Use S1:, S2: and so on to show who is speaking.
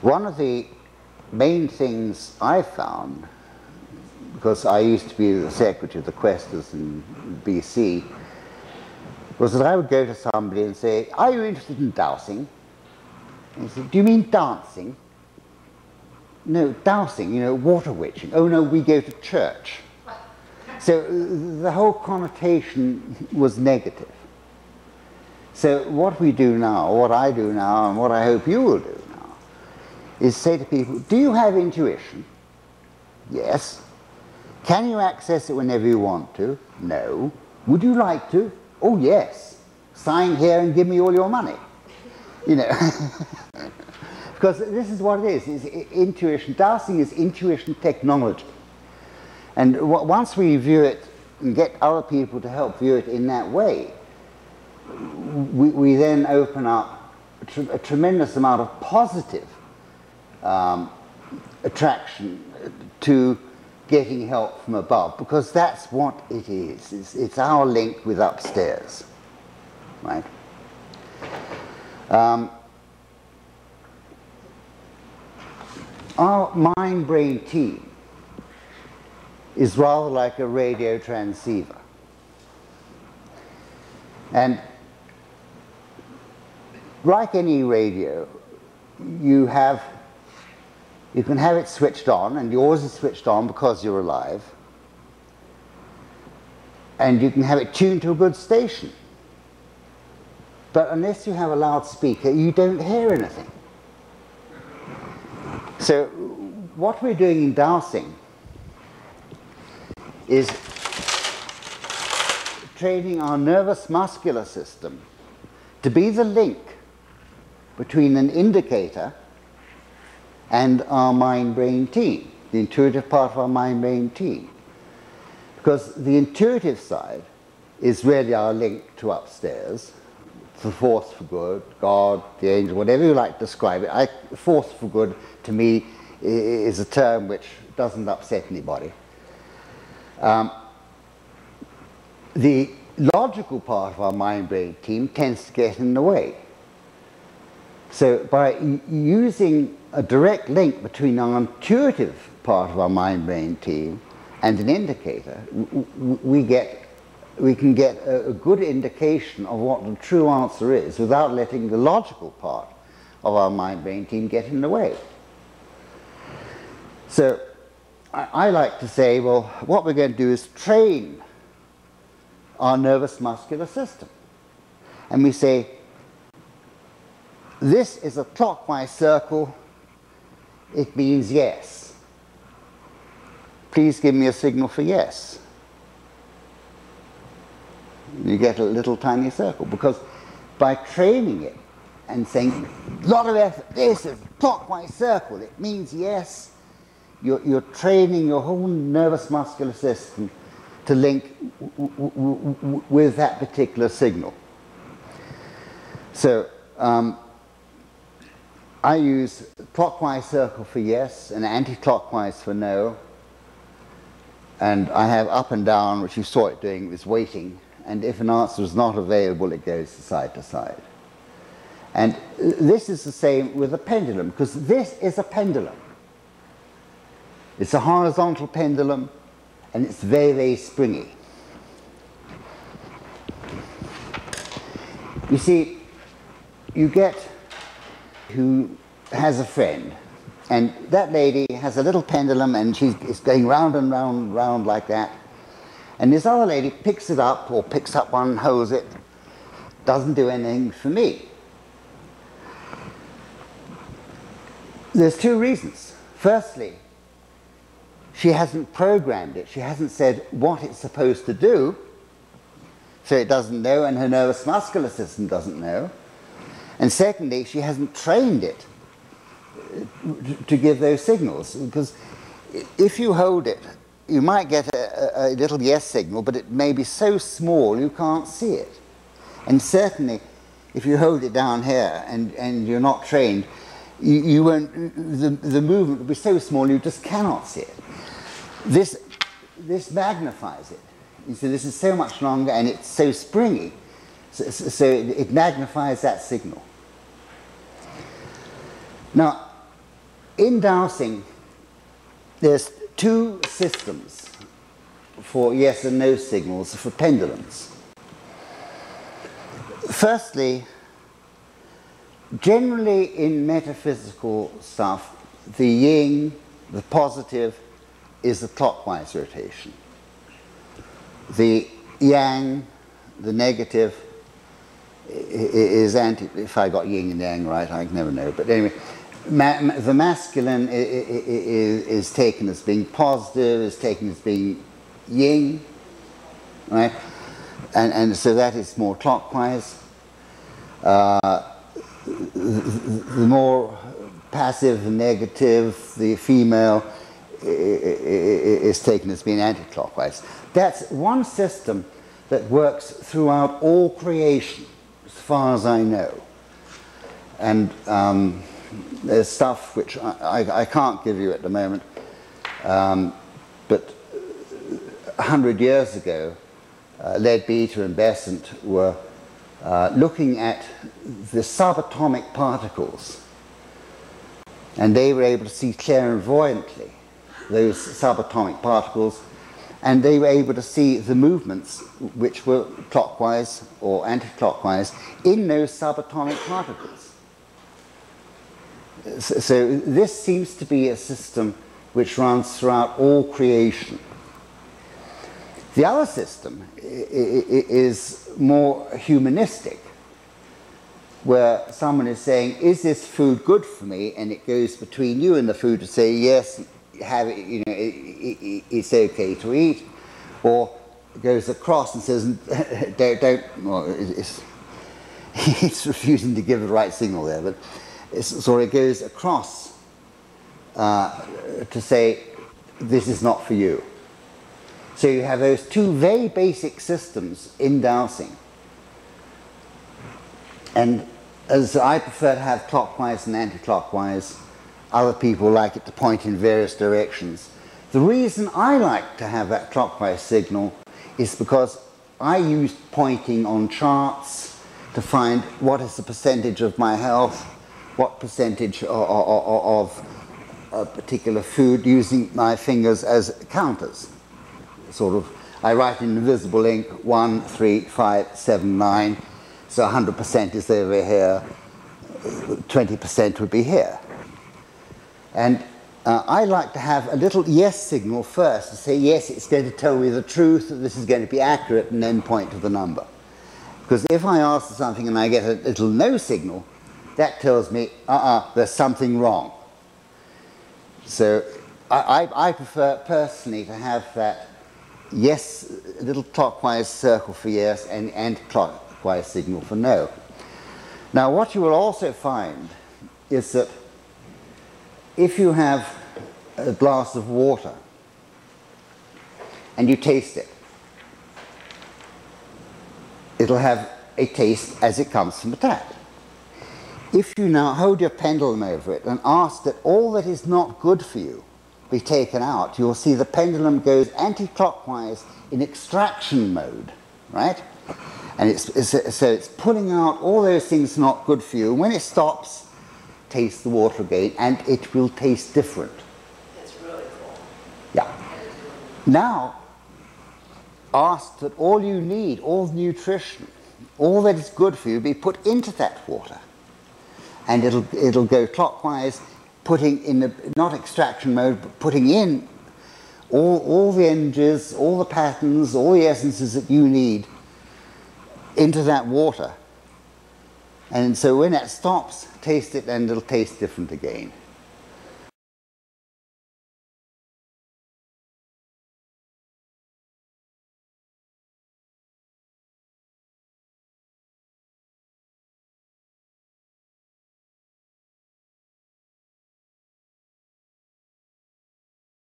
S1: One of the main things I found, because I used to be the secretary of the Questors in BC, was that I would go to somebody and say, "Are you interested in dowsing?" And he said, "Do you mean dancing?" "No, dowsing, you know, water witching." "Oh no, we go to church." So the whole connotation was negative. So what we do now, what I do now, and what I hope you will do now, is say to people, "Do you have intuition?" "Yes." "Can you access it whenever you want to?" "No." "Would you like to?" "Oh yes. Sign here and give me all your money." You know, because this is what it is intuition. Dowsing is intuition technology. And once we view it and get other people to help view it in that way, we then open up a tremendous amount of positive attraction to getting help from above, because that's what it is. It's our link with upstairs, right? Our mind-brain team is rather like a radio transceiver. And like any radio, you can have it switched on, and yours is switched on because you're alive, and you can have it tuned to a good station. But unless you have a loudspeaker, you don't hear anything. So what we're doing in dowsing is training our nervous muscular system to be the link between an indicator and our mind-brain team, the intuitive part of our mind-brain team. Because the intuitive side is really our link to upstairs, the force for good, God, the angel, whatever you like to describe it. Force for good, to me, is a term which doesn't upset anybody. The logical part of our mind-brain team tends to get in the way. So by using a direct link between our intuitive part of our mind-brain team and an indicator, we can get a good indication of what the true answer is without letting the logical part of our mind-brain team get in the way. So I like to say, well, what we're going to do is train our nervous muscular system. And we say, this is a clockwise circle, it means yes. Please give me a signal for yes. You get a little tiny circle, because by training it and saying, a lot of effort, this is a clockwise circle, it means yes, you're training your whole nervous muscular system to link with that particular signal. So I use clockwise circle for yes and anti-clockwise for no, and I have up and down, which you saw it doing, was waiting, and if an answer is not available, it goes side to side. And this is the same with a pendulum, because this is a pendulum. It's a horizontal pendulum, and it's very, very springy. You see, you get who has a friend, and that lady has a little pendulum, and it's going round and round and round like that. And this other lady picks it up, or picks up one and holds it, doesn't do anything for me. There's two reasons. Firstly, she hasn't programmed it. She hasn't said what it's supposed to do, so it doesn't know, and her nervous muscular system doesn't know. And secondly, she hasn't trained it to give those signals, because if you hold it, you might get a little yes signal, but it may be so small you can't see it. And certainly, if you hold it down here and you're not trained, you won't, the movement will be so small you just cannot see it. This magnifies it. You see, this is so much longer and it's so springy, so it magnifies that signal. Now, in dowsing, there's two systems for yes and no signals for pendulums. Firstly, generally in metaphysical stuff, the yin, the positive, is the clockwise rotation. The yang, the negative, is anti. If I got yin and yang right, I can never know. But anyway, the masculine is taken as being positive, is taken as being yin, right? And so that is more clockwise. The more passive, negative, the female is taken as being anti-clockwise. That's one system that works throughout all creation, as far as I know. And there's stuff which I can't give you at the moment, but 100 years ago, Leadbeater and Besant were looking at the subatomic particles, and they were able to see clairvoyantly those subatomic particles, and they were able to see the movements which were clockwise or anti-clockwise in those subatomic particles. So this seems to be a system which runs throughout all creation. The other system is more humanistic, where someone is saying, is this food good for me? And it goes between you and the food to say, yes, have it, you know, it's okay to eat, or it goes across and says, don't well, it's refusing to give the right signal there, but so it goes across to say, this is not for you. So you have those two very basic systems in dowsing. And as I prefer to have clockwise and anti-clockwise, other people like it to point in various directions. The reason I like to have that clockwise signal is because I use pointing on charts to find what is the percentage of my health, what percentage of a particular food, using my fingers as counters. Sort of, I write in invisible ink 1, 3, 5, 7, 9, so 100% is over here, 20% would be here. And I like to have a little yes signal first to say, yes, it's going to tell me the truth, that this is going to be accurate, and then point to the number. Because if I ask for something and I get a little no signal, that tells me, there's something wrong. So I prefer personally to have that yes, a little clockwise circle for yes, and anti-clockwise signal for no. Now what you will also find is that if you have a glass of water and you taste it, it'll have a taste as it comes from the tap. If you now hold your pendulum over it and ask that all that is not good for you be taken out, you'll see the pendulum goes anti-clockwise in extraction mode, right? And so it's pulling out all those things not good for you. When it stops, taste the water again, and it will taste different.
S2: It's really cool.
S1: Yeah. Now, ask that all you need, all the nutrition, all that is good for you be put into that water. And it'll go clockwise, putting in the, not extraction mode, but putting in all the energies, all the patterns, all the essences that you need into that water. And so when that stops, taste it and it'll taste different again.